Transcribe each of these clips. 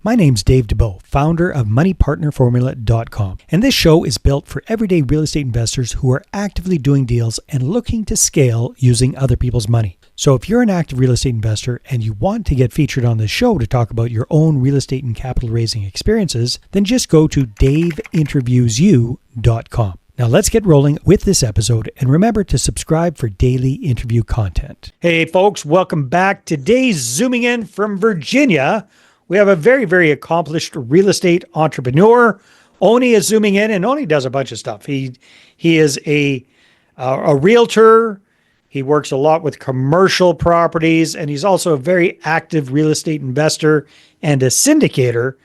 My name's Dave DeBow, founder of MoneyPartnerFormula.com, and this show is built for everyday real estate investors who are actively doing deals and looking to scale using other people's money. So if you're an active real estate investor and you want to get featured on this show to talk about your own real estate and capital raising experiences, then just go to daveinterviewsyou.com. Now let's get rolling with this episode, and remember to subscribe for daily interview content. Hey folks, welcome back. Today, zooming in from Virginia, we have a very, very accomplished real estate entrepreneur. Oni is zooming in, and Oni does a bunch of stuff. He is a realtor. He works a lot with commercial properties, and he's also a very active real estate investor and a syndicator.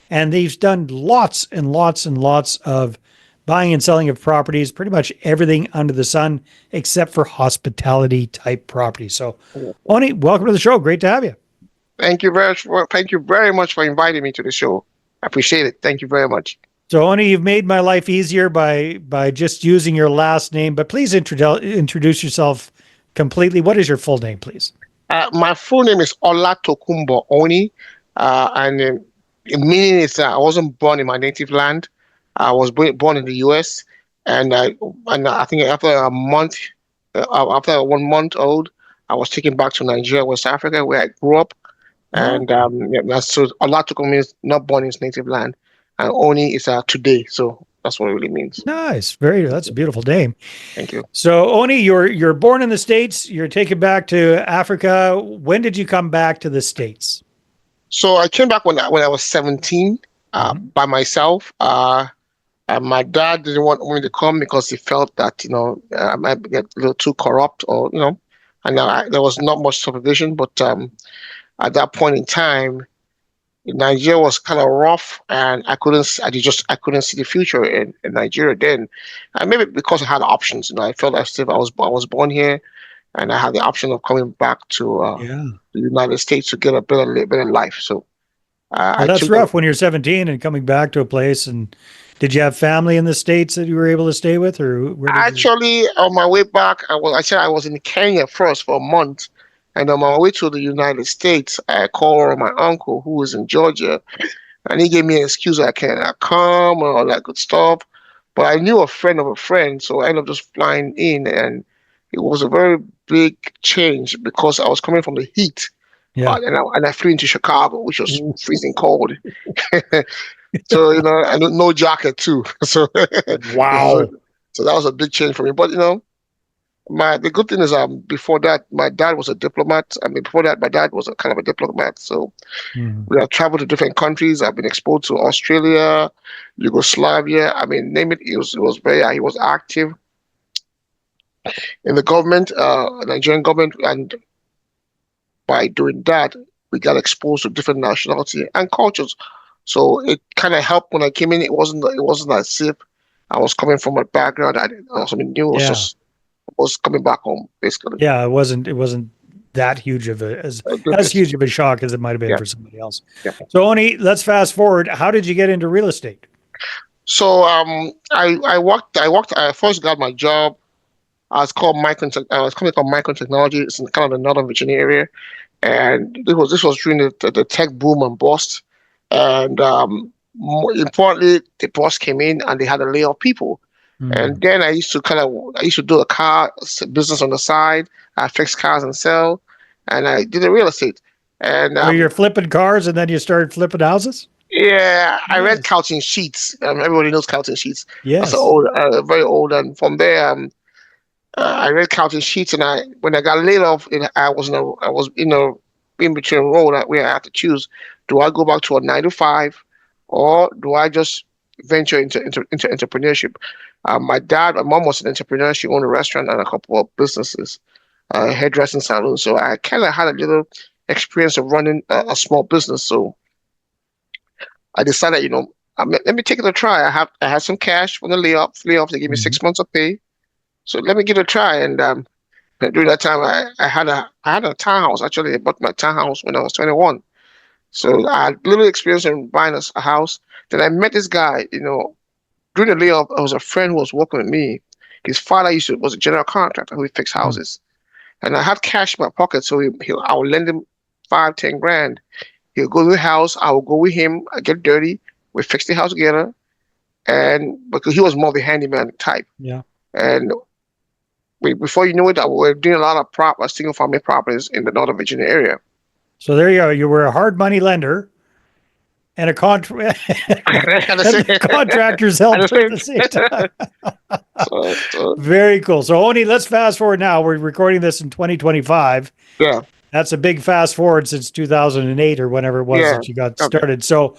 And he's done lots and lots and lots of buying and selling of properties, pretty much everything under the sun, except for hospitality type properties. So, Oni, welcome to the show. Great to have you. Thank you very much for inviting me to the show. I appreciate it. Thank you very much. So, Oni, you've made my life easier by just using your last name, but please introduce yourself completely. What is your full name, please? My full name is Olatokunbo Oni, and the meaning is I wasn't born in my native land. I was born in the U.S., and I think after 1 month old, I was taken back to Nigeria, West Africa, where I grew up. And so Olatokunbo means not born in his native land, and Oni is today. So that's what it really means. Nice, that's a beautiful name. Thank you. So Oni, you're born in the States. You're taken back to Africa. When did you come back to the States? So I came back when I was 17 by myself. My dad didn't want me to come because he felt that I might get a little too corrupt, or and there was not much supervision, but. At that point in time, Nigeria was kind of rough, and I couldn't see the future in Nigeria then. And maybe because I had options, I felt as if I was born here, and I had the option of coming back to the United States to get a better life. So that's rough when you're 17 and coming back to a place. And did you have family in the States that you were able to stay with, or actually on my way back, I was in Kenya first for a month. And on my way to the United States, I called my uncle who was in Georgia, and he gave me an excuse I cannot come and all that good stuff. But I knew a friend of a friend, so I ended up just flying in, and it was a very big change because I was coming from the heat. Yeah. And I flew into Chicago, which was freezing cold. So, I no jacket too. So wow. So that was a big change for me. But the good thing is, before that, my dad was a diplomat. Before that, my dad was a kind of a diplomat. So we have traveled to different countries. I've been exposed to Australia, Yugoslavia. Name it. He was active in the government, Nigerian government, and by doing that, we got exposed to different nationality and cultures. So it kind of helped when I came in. It wasn't as if I was coming from a background I knew. It was just. Was coming back home, basically. Yeah, it wasn't that huge of as huge of a shock as it might have been for somebody else. Yeah. So Oni, let's fast forward. How did you get into real estate? So I first got my job. I was called company called Micron Technology. It's in kind of the Northern Virginia area, and this was during the tech boom and bust. And more importantly, the boss came in and they had to lay off people. And then I used to do a car business on the side. I fix cars and sell, and I did the real estate. And you're flipping cars, and then you started flipping houses. Yeah, I read Counting Sheets. Everybody knows Counting Sheets. Yes, that's very old. And from there, I read Counting Sheets, and when I got laid off, I was in between role where I had to choose: do I go back to a 9 to 5, or do I just venture into entrepreneurship? My mom was an entrepreneur. She owned a restaurant and a couple of businesses, hairdressing salon. So I kind of had a little experience of running a small business. So I decided, let me take it a try. I had some cash from the layoff. They gave me 6 months of pay. So let me give it a try. And during that time, I had a townhouse. Actually, I bought my townhouse when I was 21. So I had little experience in buying a house. Then I met this guy, during the layoff, I was a friend who was working with me. His father was a general contractor who fixed houses. And I had cash in my pocket, so I would lend him 5-10 grand. He'll go to the house. I will go with him. I get dirty. We fix the house together. And because he was more of a handyman type. Yeah. And before you know it, we're doing a lot of single family properties in the Northern Virginia area. So there you go. You were a hard money lender and a contract, At the and same, the contractor's at the helper at same, the same time. so, Very cool. So Oni, let's fast forward now. We're recording this in 2025. yeah, That's a big fast forward since 2008 or whenever it was yeah. that you got Okay. started. So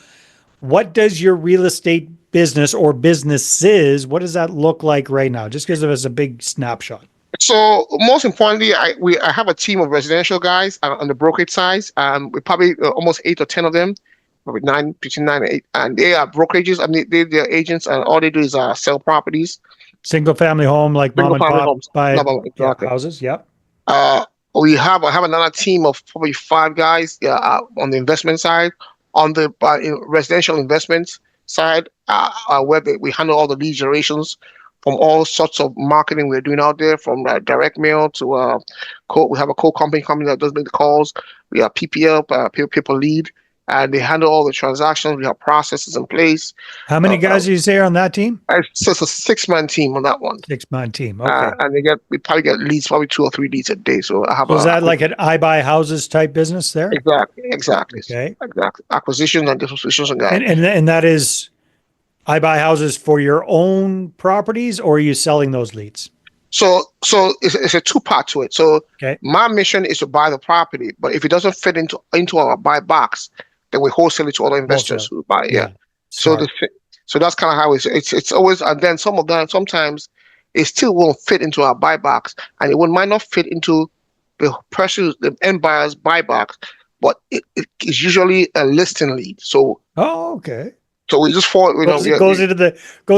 what does your real estate business or businesses, what does that look like right now? Just give us a big snapshot. So most importantly, I have a team of residential guys on the brokerage side. We probably almost 8 or 10 of them, probably nine, between 9 and 8, and they are brokerages. I mean, they're agents, and all they do is sell properties, Single family home, like mom single and family pop homes. buy, Blah, blah, blah, yeah, exactly. houses. Yep. Uh, I have another team of probably 5 guys on the investment side, on the residential investments side, where we handle all the lead generations from all sorts of marketing we're doing out there, from direct mail to we have a company that does make the calls. We have PPL, people lead, and they handle all the transactions. We have processes in place. How many guys do you say are on that team? So it's a 6-man team on that one. 6-man team. Okay. And we probably get leads, probably 2 or 3 leads a day. So I have So is that like an I buy houses type business there? exactly, Okay. acquisition and dispositions and that. And that is I buy houses for your own properties, or are you selling those leads? So it's a two-part to it. So Okay. my mission is to buy the property, but if it doesn't fit into our buy box, then we wholesale it to other investors Wholesale. who buy. Yeah. Yeah. So Smart. so that's kind of how it's always, and then some of them sometimes it still won't fit into our buy box, and might not fit into the end buyer's buy box, but it is usually a listing lead. So Oh, okay. we just fall, Goes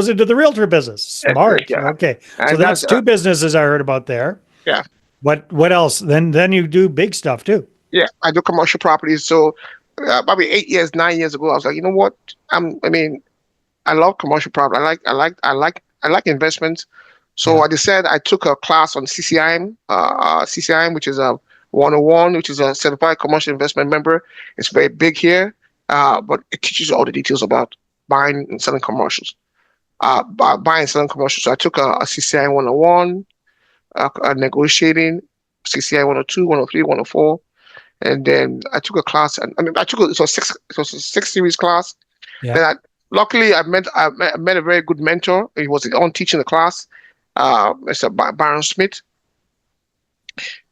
into the realtor business. Smart. yeah, Okay. So and that's two businesses I heard about there. yeah. What else? Then you do big stuff too. Yeah, I do commercial properties. So probably 8 years, 9 years ago, I was like, you know what? I love commercial property. I like investments. So Yeah. I decided I took a class on CCIM, which is a 101, which is a certified commercial investment member. It's very big here, but it teaches you all the details about buying and selling commercials. Buying and selling commercials. So I took a CCI 101, negotiating, CCI 102, 103, 104. And then I took a class, and it was a 6 series class. Yeah. Then luckily I met a very good mentor. He was on teaching the class, Mr. Byron Smith,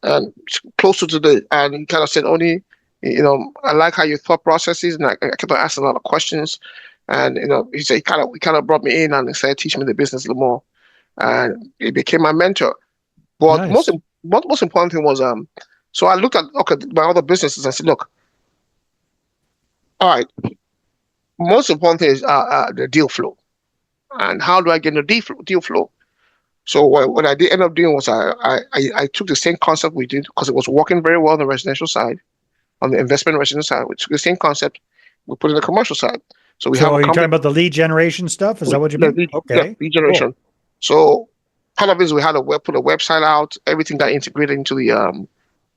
and close to today. And he kind of said, "Oni, I like how your thought process is," and I kept on asking a lot of questions. And he said he kind of brought me in and he said, "Teach me the business a little more," and he became my mentor. But Nice. most important thing was so I looked at my other businesses and said, look, all right, most important thing is the deal flow, and how do I get the deal flow? So what I did end up doing was I took the same concept we did because it was working very well on the residential side, on the investment residential side. We took the same concept, we put it in the commercial side. So we have So a you're talking company. about the lead generation stuff? Is that what you mean? Okay. Lead generation. Cool. So part of it is we had put a website out. Everything got integrated into the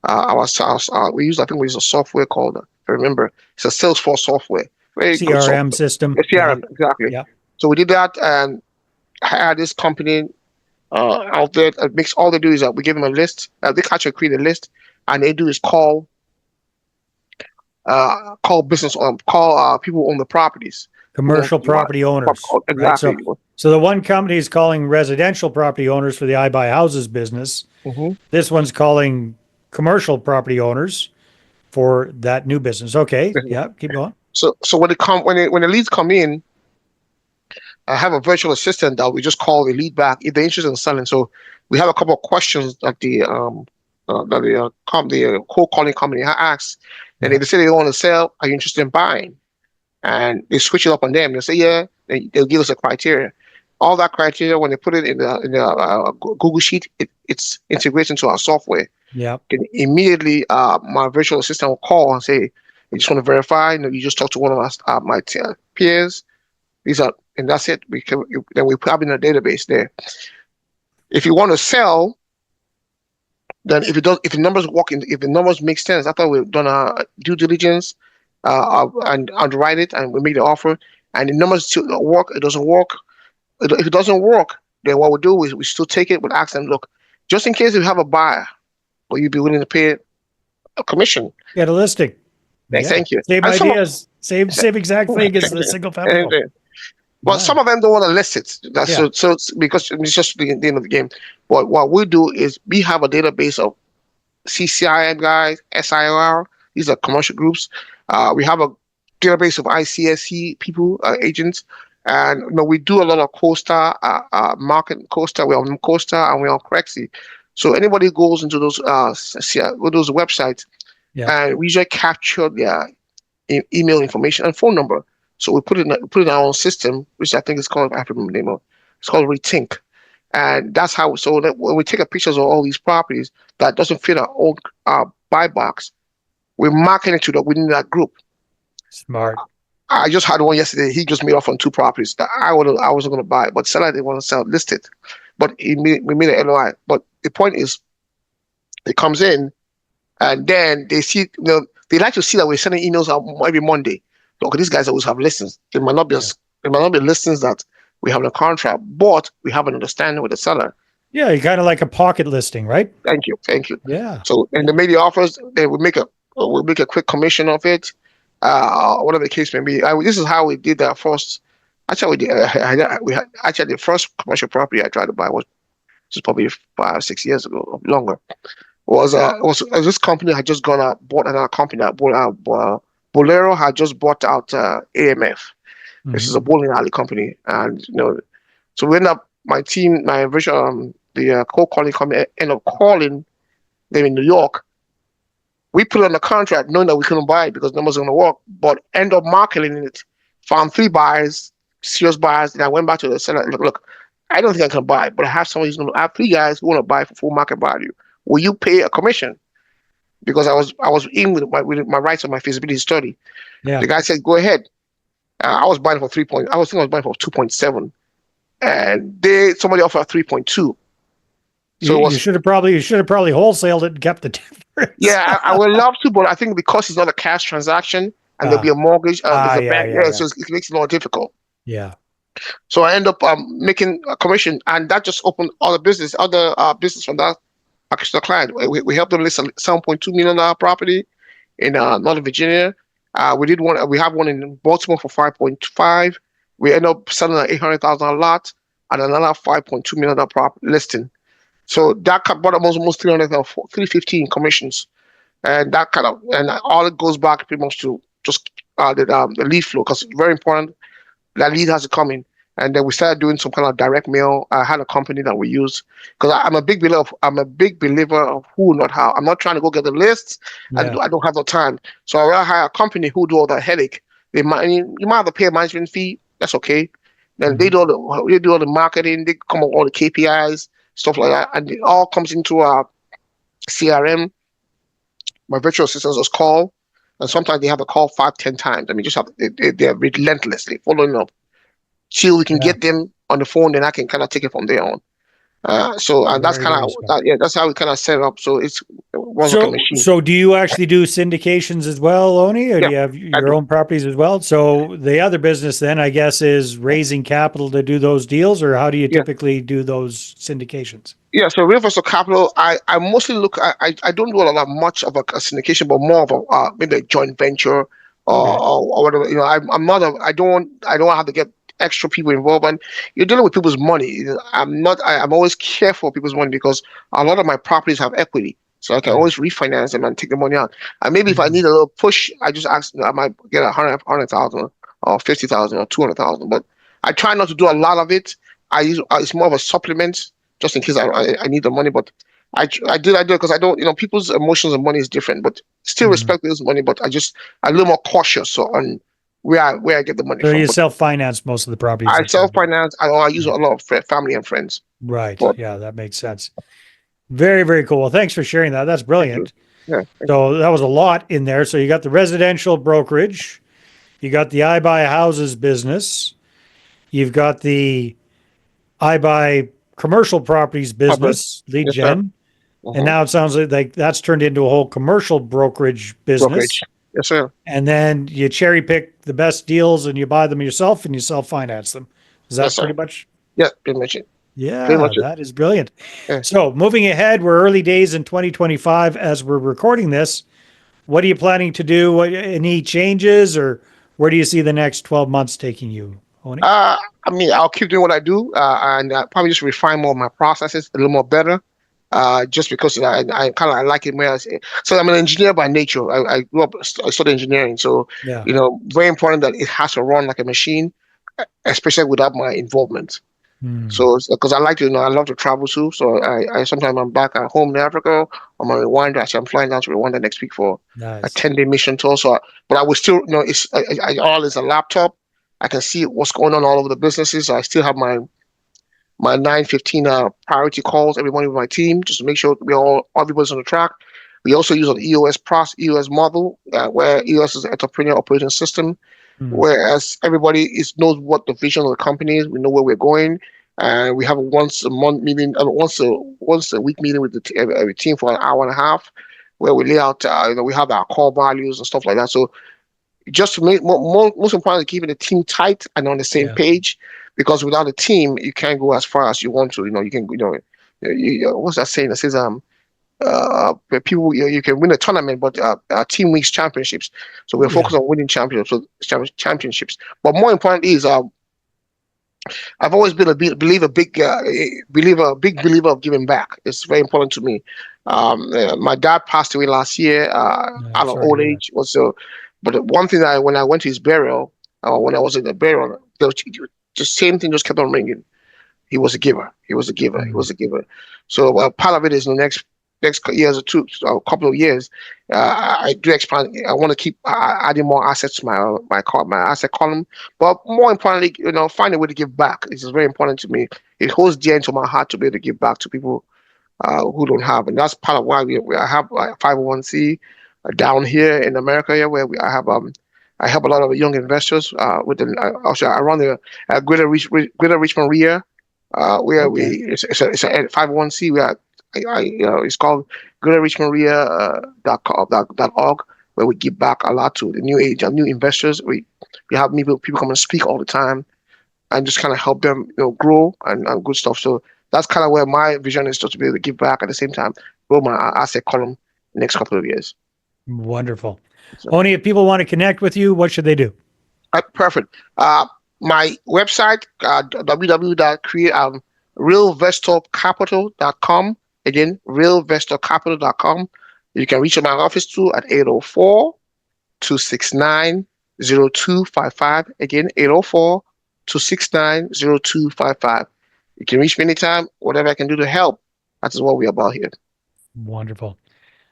our SaaS. We use a software called, if I remember, it's a Salesforce software. Very good software. CRM system. A CRM, exactly. Yeah. So we did that, and I had this company out there that makes, all they do is we give them a list. They actually create a list, and they do is call people who own the properties. Commercial property owners. Exactly. Right? So the one company is calling residential property owners for the I buy houses business. Mm-hmm. This one's calling commercial property owners for that new business. Okay. Yeah. Keep going. So when the leads come in, I have a virtual assistant that we just call the lead back if they're interested in selling. So we have a couple of questions that the cold calling company asks, and if they say they want to sell, are you interested in buying? And they switch it up on them. They say yeah. They'll give us a criteria. All that criteria, when they put it in the Google sheet, it's integrated into our software. Yeah. Then immediately, my virtual assistant will call and say, "You just want to verify? You just talk to one of my peers. And that's it. Then we put it in a database there. If you want to sell, then if the numbers make sense after we've done our due diligence, and underwrite it, and we make the offer, and the numbers still work. It doesn't work. If it doesn't work, then what we do is we still take it. We ask them, look, just in case you have a buyer, will you be willing to pay a commission? Get a listing. Yeah. Thank you. Same And some of ideas. Same exact thing as the single family home. well, Yeah. some of them don't want to list it. That's Yeah. so it's because it's just the end of the game. But what we do is we have a database of CCIM guys, SIR. These are commercial groups. We have a database of ICSC people, agents, and we do a lot of Costa, market Costa. We're on Costa and we're on Crexy. So anybody goes into those those websites, Yeah. and we usually capture their email information and phone number. So we put it in our own system, which I think is called, I have to remember the name of. It's called Rethink. And that's how, so that when we take a pictures of all these properties that doesn't fit our own buy box, we market it to the within that group. Smart. I just had one yesterday. He just made off on two properties that I wasn't going to buy, but seller didn't want to sell, list it. But we made an LOI. But the point is, it comes in, and then they see, they like to see that we're sending emails out every Monday. Okay, these guys always have listings. It might not be it might not be listings that we have in a contract, but we have an understanding with the seller. Yeah, you kind of like a pocket listing, right? Thank you. Yeah. So, and they made the offers. They would make a quick commission of it, whatever the case may be. This is how we did that first. Actually, actually the first commercial property I tried to buy was just probably 5 or 6 years ago, or longer. Was this company had just gone out, bought another company that bought out. Bolero had just bought out AMF. This is a bowling alley company, and so we end up, my team, my virtual the cold calling company end up calling them in New York. We put it on the contract knowing that we couldn't buy it because numbers going to work, but end up marketing it. Found 3 buyers, serious buyers, and I went back to the seller. Look, I don't think I can buy, but I have somebody who's going to. I have 3 guys who want to buy for full market value. Will you pay a commission? Because I was in with my rights on my feasibility study. Yeah. The guy said, "Go ahead." I was buying for 3 point. I was thinking I was buying for 2.7, and somebody offered 3.2. So You should have probably wholesaled it and kept the difference. Yeah, I would love to, but I think because it's not a cash transaction and there'll be a mortgage, there's a bank, so it makes it more difficult. Yeah. So I end up making a commission, and that just opened other business from that particular client. We helped them list a $7.2 million property in Northern Virginia. We did one. We have one in Baltimore for 5.5. We end up selling an $800,000 lot and another $5.2 million listing. So that brought almost 315 commissions, and that and all it goes back pretty much to just the lead flow, because it's very important that lead has to come in. And then we started doing some kind of direct mail. I had a company that we use, because I'm a big believer of who, not how. I'm not trying to go get the lists. Yeah. I don't have the time. So I rather hire a company who do all that headache. You might have to pay a management fee. That's okay. Then they do all the marketing. They come up with all the KPIs, stuff like that, and it all comes into our CRM. My virtual assistants just call, and sometimes they have a call 5, 10 times. I mean, they're relentlessly following up till we can get them on the phone. Then I can kind of take it from there on. And that's kind of that's how we kind of set it up. So it was like a machine. So do you actually do syndications as well, Oni, or do you have your own properties as well? So the other business then, I guess, is raising capital to do those deals, or how do you typically do those syndications? Yeah, so real versus capital, I mostly look. I don't do much of a syndication, but more of a maybe a joint venture or whatever. I'm not. I don't have to get extra people involved, and you're dealing with people's money. I'm always careful of people's money, because a lot of my properties have equity, so I can always refinance them and take the money out. And maybe if I need a little push, I just ask. I might get 100,000 or 50,000 or 200,000, but I try not to do a lot of it. It's more of a supplement, just in case I need the money. But I do it because I don't. People's emotions and money is different, but still respect people's money. But I'm a little more cautious on where I get the money from. So you self-finance most of the properties? I self-finance. I use a lot of family and friends. Right. Yeah, that makes sense. Very, very cool. Well, thanks for sharing that. That's brilliant. Yeah. So that was a lot in there. So you got the residential brokerage, you got the iBuy houses business, you've got the iBuy commercial properties business, lead gen. And now it sounds like that's turned into a whole commercial brokerage business. Yes, sir. and then you cherry pick the best deals and you buy them yourself and you self finance them. Is Yes, that sir. pretty much? Yeah, pretty much it. Pretty Yeah, much it. that is brilliant. Yeah. So moving ahead, we're early days in 2025 as we're recording this. What are you planning to do? Any changes, or where do you see the next 12 months taking you, Oni? I mean, I'll keep doing what I do, and probably just refine more of my processes a little more better. Just because I kind of I like it more. So I'm an engineer by nature. I grew up, I studied engineering, so Yeah. very important that it has to run like a machine, especially without my involvement. Hmm. So, because I like to, I love to travel too. So I sometimes I'm back at home in Africa. I'm on Rwanda. Actually, I'm flying down to Rwanda next week for a Nice. 10-day mission tour. So, but I will still, it's all is a laptop. I can see what's going on all over the businesses. I still have my 9:15 priority calls every morning with my team just to make sure everybody's on the track. We also use an EOS model where EOS is an entrepreneur operating system, Hmm. whereas everybody knows what the vision of the company is. We know where we're going, and we have a once a month meeting, once a week meeting with every team for an hour and a half, where we lay out, we have our core values and stuff like that. So just to make most importantly, keeping the team tight and on the same Yeah. page, because without a team, you can't go as far as you want to. You can, what's that saying? That says, people, you can win a tournament, but our team wins championships. So we're Yeah. focused on winning championships. Championships. But more importantly is, I've always been a big believer of giving back. It's very important to me. My dad passed away last year No, I'm out of sorry to old hear that. age. But the one thing when I went to his burial, when I was in the burial, the same thing just kept on ringing. He was a giver. He was a giver. He Hmm. was a giver. So part of it is in the next years or two, a couple of years, I do expand. I want to keep adding more assets to my asset column. But more importantly, find a way to give back. This is very important to me. It holds dear into my heart to be able to give back to people who don't have, and that's part of why I have 501c down here in America here, where I help a lot of young investors with the also I run the Greater Richmond RIA, where Okay. it's a 501c. It's called Greater Richmond RIA dot org, where we give back a lot to the new age new investors. We have people come and speak all the time and just kind of help them, grow and good stuff. So that's kind of where my vision is, just to be able to give back at the same time, grow my asset column the next couple of years. Wonderful. So, Oni, if people want to connect with you, what should they do? perfect. My website, www.create realvestorcapital.com. Again, realvestorcapital.com. You can reach my office too at 804-269-0255. Again, 804-269-0255. You can reach me anytime, whatever I can do to help. That is what we're about here. Wonderful.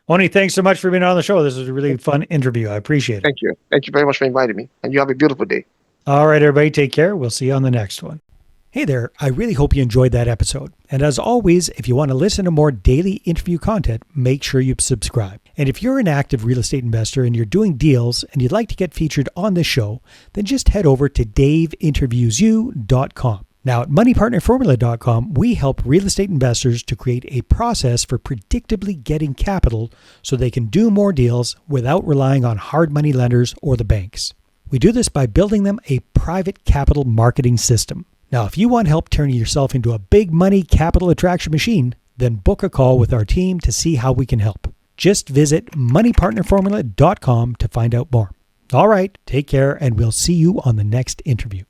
Oni, thanks so much for being on the show. This was a really fun interview. I appreciate it. Thank you. Thank you very much for inviting me. And you have a beautiful day. All right, everybody, take care. We'll see you on the next one. Hey there, I really hope you enjoyed that episode. And as always, if you want to listen to more daily interview content, make sure you subscribe. And if you're an active real estate investor and you're doing deals and you'd like to get featured on this show, then just head over to daveinterviewyou.com. Now at moneypartnerformula.com, we help real estate investors to create a process for predictably getting capital so they can do more deals without relying on hard money lenders or the banks. We do this by building them a private capital marketing system. Now, if you want help turning yourself into a big money capital attraction machine, then book a call with our team to see how we can help. Just visit moneypartnerformula.com to find out more. All right, take care, and we'll see you on the next interview.